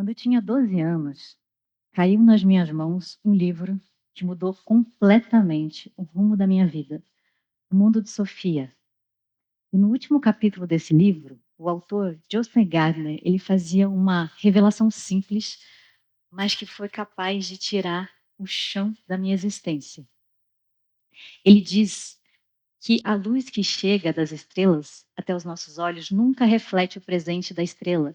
Quando eu tinha 12 anos, caiu nas minhas mãos um livro que mudou completamente o rumo da minha vida, O Mundo de Sofia. E no último capítulo desse livro, o autor, Joseph Gardner, ele fazia uma revelação simples, mas que foi capaz de tirar o chão da minha existência. Ele diz que a luz que chega das estrelas até os nossos olhos nunca reflete o presente da estrela,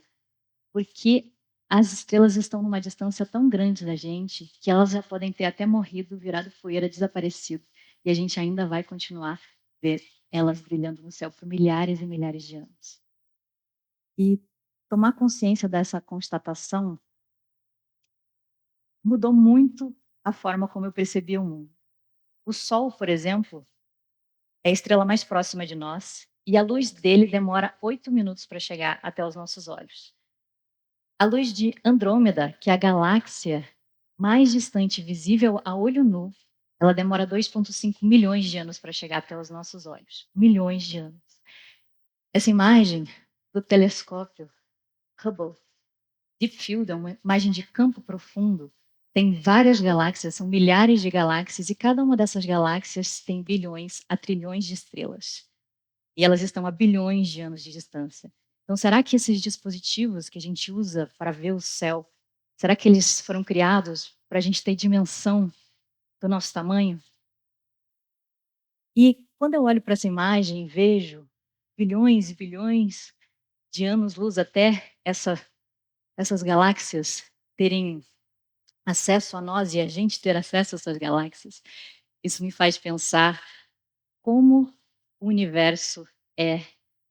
porque as estrelas estão numa distância tão grande da gente que elas já podem ter até morrido, virado poeira, desaparecido. E a gente ainda vai continuar a ver elas brilhando no céu por milhares e milhares de anos. E tomar consciência dessa constatação mudou muito a forma como eu percebia o mundo. O Sol, por exemplo, é a estrela mais próxima de nós e a luz dele demora 8 minutos para chegar até os nossos olhos. A luz de Andrômeda, que é a galáxia mais distante visível a olho nu, ela demora 2,5 milhões de anos para chegar até os nossos olhos. Milhões de anos. Essa imagem do telescópio Hubble Deep Field é uma imagem de campo profundo. Tem várias galáxias, são milhares de galáxias, e cada uma dessas galáxias tem bilhões a trilhões de estrelas. E elas estão a bilhões de anos de distância. Então, será que esses dispositivos que a gente usa para ver o céu, será que eles foram criados para a gente ter dimensão do nosso tamanho? E quando eu olho para essa imagem, vejo bilhões e bilhões de anos-luz até essas galáxias terem acesso a nós e a gente ter acesso a essas galáxias, isso me faz pensar como o universo é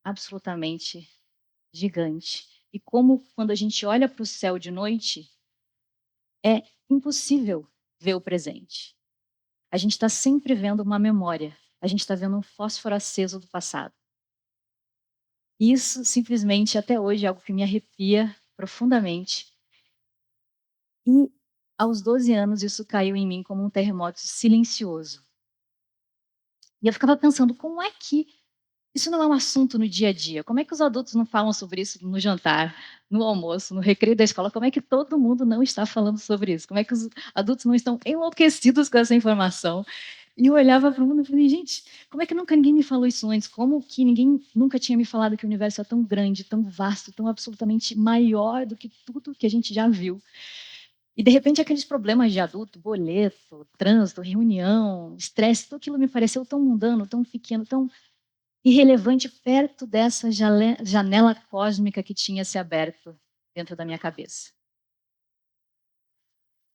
absolutamente gigante. E como, quando a gente olha para o céu de noite, é impossível ver o presente. A gente está sempre vendo uma memória, a gente está vendo um fósforo aceso do passado. Isso, simplesmente, até hoje, é algo que me arrepia profundamente. E, aos 12 anos, isso caiu em mim como um terremoto silencioso. E eu ficava pensando, como é que isso não é um assunto no dia a dia? Como é que os adultos não falam sobre isso no jantar, no almoço, no recreio da escola? Como é que todo mundo não está falando sobre isso? Como é que os adultos não estão enlouquecidos com essa informação? E eu olhava para o mundo e falei, gente, como é que nunca ninguém me falou isso antes? Como que ninguém nunca tinha me falado que o universo é tão grande, tão vasto, tão absolutamente maior do que tudo que a gente já viu? E, de repente, aqueles problemas de adulto, boleto, trânsito, reunião, estresse, tudo aquilo me pareceu tão mundano, tão pequeno, tão irrelevante perto dessa janela cósmica que tinha se aberto dentro da minha cabeça.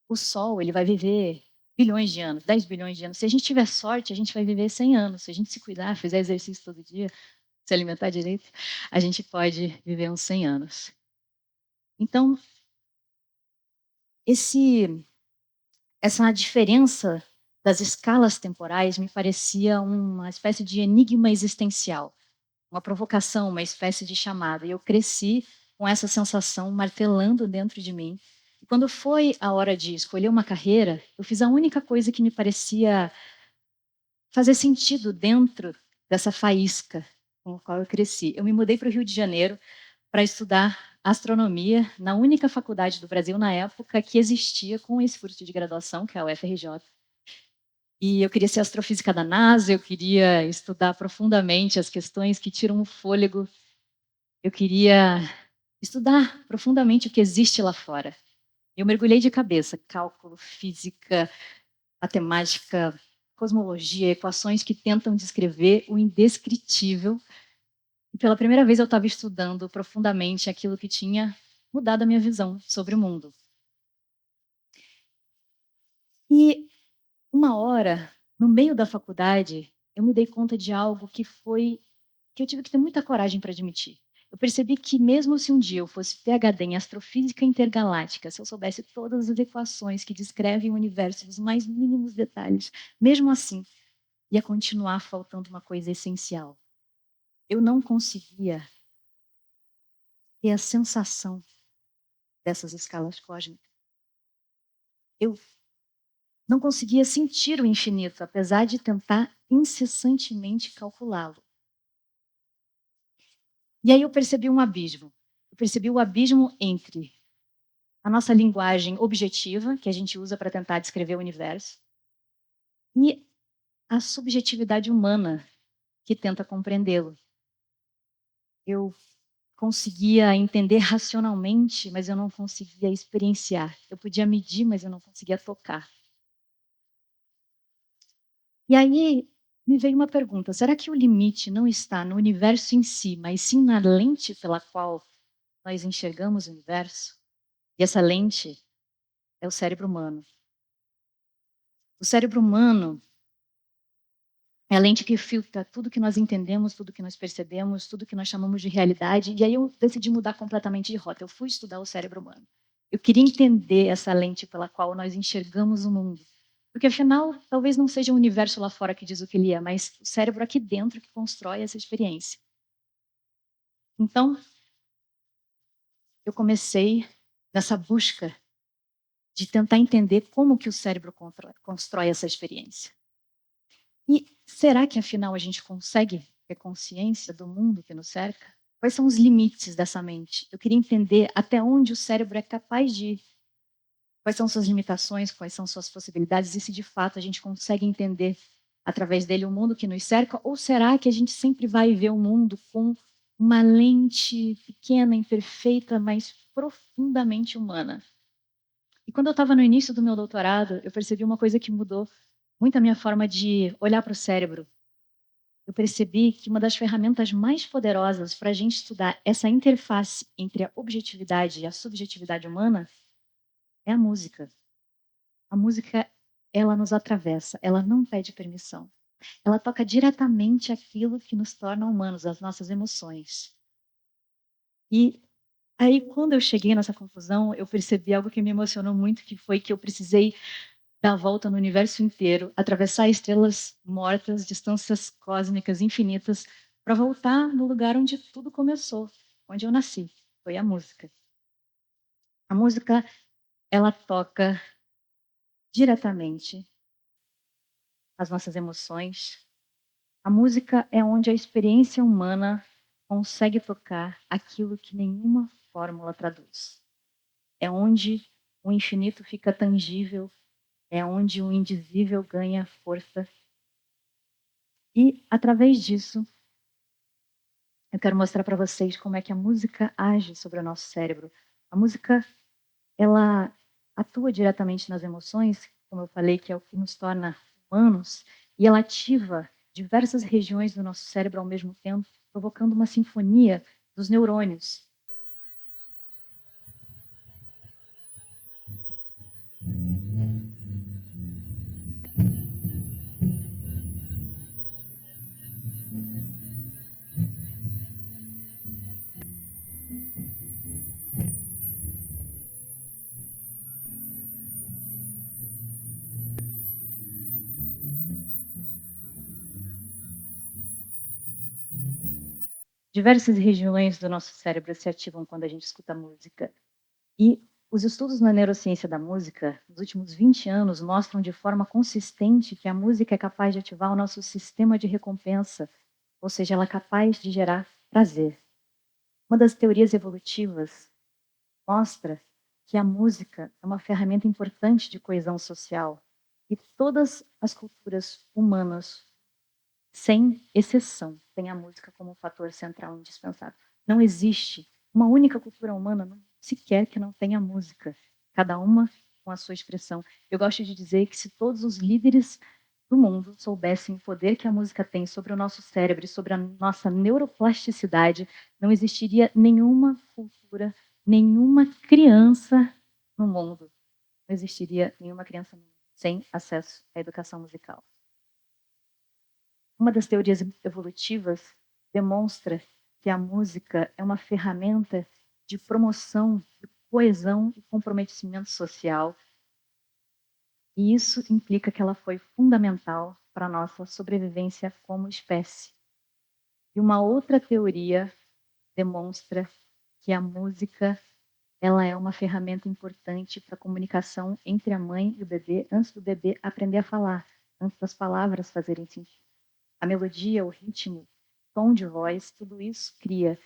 O Sol, ele vai viver bilhões de anos, 10 bilhões de anos. Se a gente tiver sorte, a gente vai viver 100 anos. Se a gente se cuidar, fizer exercício todo dia, se alimentar direito, a gente pode viver uns 100 anos. Então, essa diferença das escalas temporais me parecia uma espécie de enigma existencial, uma provocação, uma espécie de chamada. E eu cresci com essa sensação martelando dentro de mim. E quando foi a hora de escolher uma carreira, eu fiz a única coisa que me parecia fazer sentido dentro dessa faísca com a qual eu cresci. Eu me mudei para o Rio de Janeiro para estudar astronomia na única faculdade do Brasil na época que existia com esse curso de graduação, que é a UFRJ. E eu queria ser astrofísica da NASA, eu queria estudar profundamente as questões que tiram o fôlego, eu queria estudar profundamente o que existe lá fora. Eu mergulhei de cabeça, cálculo, física, matemática, cosmologia, equações que tentam descrever o indescritível. E pela primeira vez eu estava estudando profundamente aquilo que tinha mudado a minha visão sobre o mundo. E uma hora, no meio da faculdade, eu me dei conta de algo que eu tive que ter muita coragem para admitir. Eu percebi que mesmo se um dia eu fosse PhD em astrofísica intergaláctica, se eu soubesse todas as equações que descrevem o universo nos mais mínimos detalhes, mesmo assim, ia continuar faltando uma coisa essencial. Eu não conseguia ter a sensação dessas escalas cósmicas. Eu não conseguia sentir o infinito, apesar de tentar incessantemente calculá-lo. E aí eu percebi um abismo. Eu percebi o abismo entre a nossa linguagem objetiva, que a gente usa para tentar descrever o universo, e a subjetividade humana, que tenta compreendê-lo. Eu conseguia entender racionalmente, mas eu não conseguia experienciar. Eu podia medir, mas eu não conseguia tocar. E aí me veio uma pergunta: será que o limite não está no universo em si, mas sim na lente pela qual nós enxergamos o universo? E essa lente é o cérebro humano. O cérebro humano é a lente que filtra tudo que nós entendemos, tudo que nós percebemos, tudo que nós chamamos de realidade. E aí eu decidi mudar completamente de rota. Eu fui estudar o cérebro humano. Eu queria entender essa lente pela qual nós enxergamos o mundo. Porque, afinal, talvez não seja o universo lá fora que diz o que ele é, mas o cérebro aqui dentro que constrói essa experiência. Então, eu comecei nessa busca de tentar entender como que o cérebro constrói essa experiência. E será que, afinal, a gente consegue ter consciência do mundo que nos cerca? Quais são os limites dessa mente? Eu queria entender até onde o cérebro é capaz de ir. Quais são suas limitações, quais são suas possibilidades, e se de fato a gente consegue entender através dele o mundo que nos cerca, ou será que a gente sempre vai ver o mundo com uma lente pequena, imperfeita, mas profundamente humana? E quando eu estava no início do meu doutorado, eu percebi uma coisa que mudou muito a minha forma de olhar para o cérebro. Eu percebi que uma das ferramentas mais poderosas para a gente estudar essa interface entre a objetividade e a subjetividade humana é a música. A música, ela nos atravessa, ela não pede permissão. Ela toca diretamente aquilo que nos torna humanos, as nossas emoções. E aí, quando eu cheguei nessa conclusão, eu percebi algo que me emocionou muito, que foi que eu precisei dar a volta no universo inteiro, atravessar estrelas mortas, distâncias cósmicas infinitas, para voltar no lugar onde tudo começou, onde eu nasci. Foi a música. A música, ela toca diretamente as nossas emoções. A música é onde a experiência humana consegue tocar aquilo que nenhuma fórmula traduz. É onde o infinito fica tangível, é onde o indizível ganha força. E, através disso, eu quero mostrar para vocês como é que a música age sobre o nosso cérebro. A música, ela atua diretamente nas emoções, como eu falei, que é o que nos torna humanos, e ela ativa diversas regiões do nosso cérebro ao mesmo tempo, provocando uma sinfonia dos neurônios. Diversas regiões do nosso cérebro se ativam quando a gente escuta música. E os estudos na neurociência da música, nos últimos 20 anos, mostram de forma consistente que a música é capaz de ativar o nosso sistema de recompensa, ou seja, ela é capaz de gerar prazer. Uma das teorias evolutivas mostra que a música é uma ferramenta importante de coesão social e todas as culturas humanas, sem exceção, têm a música como um fator central indispensável. Não existe uma única cultura humana sequer que não tenha música, cada uma com a sua expressão. Eu gosto de dizer que se todos os líderes do mundo soubessem o poder que a música tem sobre o nosso cérebro e sobre a nossa neuroplasticidade, não existiria nenhuma cultura, nenhuma criança no mundo. Não existiria nenhuma criança no mundo sem acesso à educação musical. Uma das teorias evolutivas demonstra que a música é uma ferramenta de promoção de coesão e comprometimento social, e isso implica que ela foi fundamental para a nossa sobrevivência como espécie. E uma outra teoria demonstra que a música, ela é uma ferramenta importante para a comunicação entre a mãe e o bebê antes do bebê aprender a falar, antes das palavras fazerem sentido. A melodia, o ritmo, o tom de voz, tudo isso cria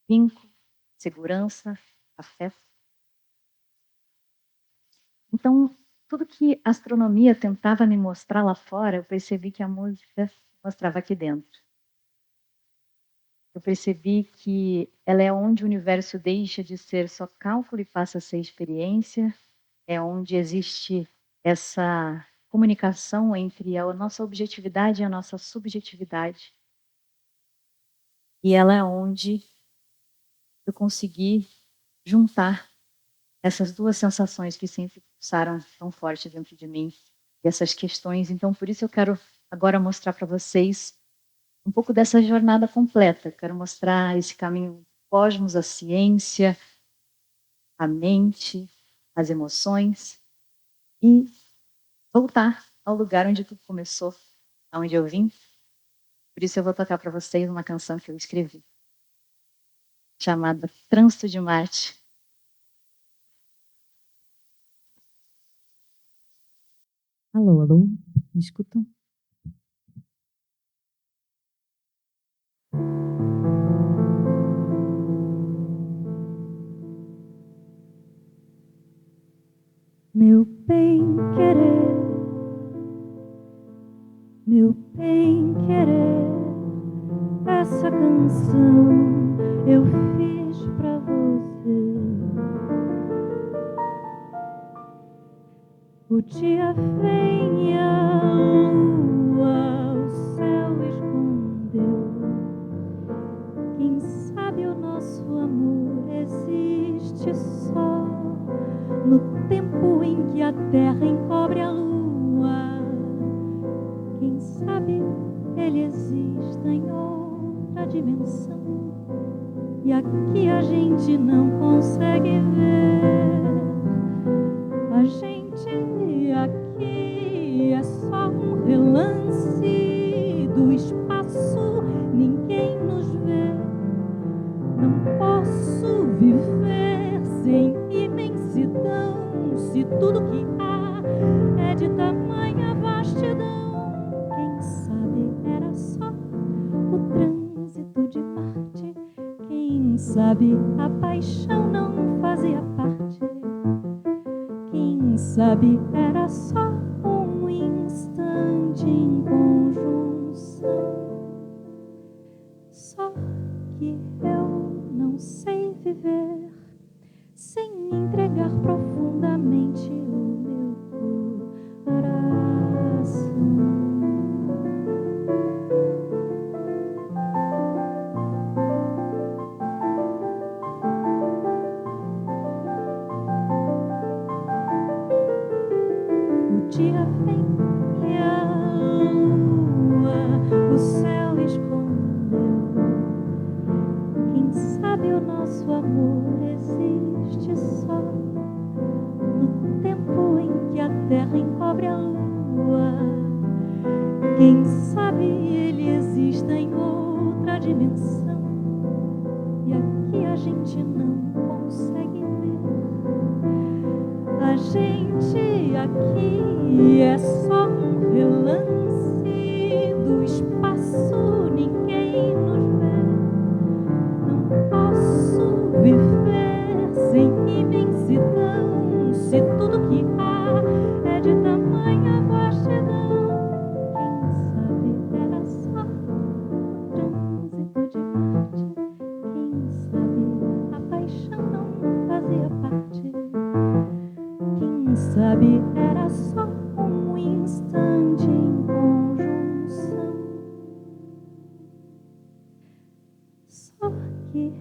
vínculo, segurança, afeto. Então, tudo que a astronomia tentava me mostrar lá fora, eu percebi que a música mostrava aqui dentro. Eu percebi que ela é onde o universo deixa de ser só cálculo e passa a ser experiência, é onde existe essa comunicação entre a nossa objetividade e a nossa subjetividade. E ela é onde eu consegui juntar essas duas sensações que sempre pulsaram tão forte dentro de mim, e essas questões. Então, por isso eu quero agora mostrar para vocês um pouco dessa jornada completa. Quero mostrar esse caminho cosmos, a ciência, a mente, as emoções, e voltar ao lugar onde tudo começou, aonde eu vim. Por isso eu vou tocar para vocês uma canção que eu escrevi, chamada Trânsito de Marte. Alô, alô, me escutam? Meu bem-querer, meu bem-querer, essa canção eu fiz pra você. O dia vem e a lua o céu escondeu. Quem sabe o nosso amor existe só no tempo em que a terra encobre a lua. Quem sabe ele existe em outra dimensão e aqui a gente não consegue ver. A gente aqui é só um relance do espaço, ninguém nos vê. Não posso viver sem imensidão, se tudo que há é de tamanha vastidão. Quem sabe era só o trânsito de Marte, quem sabe a paixão não fazia parte, quem sabe era só um instante em conjunção. Só que eu não sei viver sem entregar profundamente o meu coração. O dia vem e a lua o céu escondeu. Quem sabe o nosso amor existe só no tempo em que a terra encobre a lua. Quem sabe ele existe em outra dimensão e aqui a gente não consegue ver. A gente aqui é só um relance do espaço, ninguém nos vê. Não posso viver sem imensidão, se tudo que há é de tamanha vastidão. Quem sabe era só o trânsito de Marte, quem sabe a paixão não fazia parte, quem sabe era só um instante em conjunção. Só que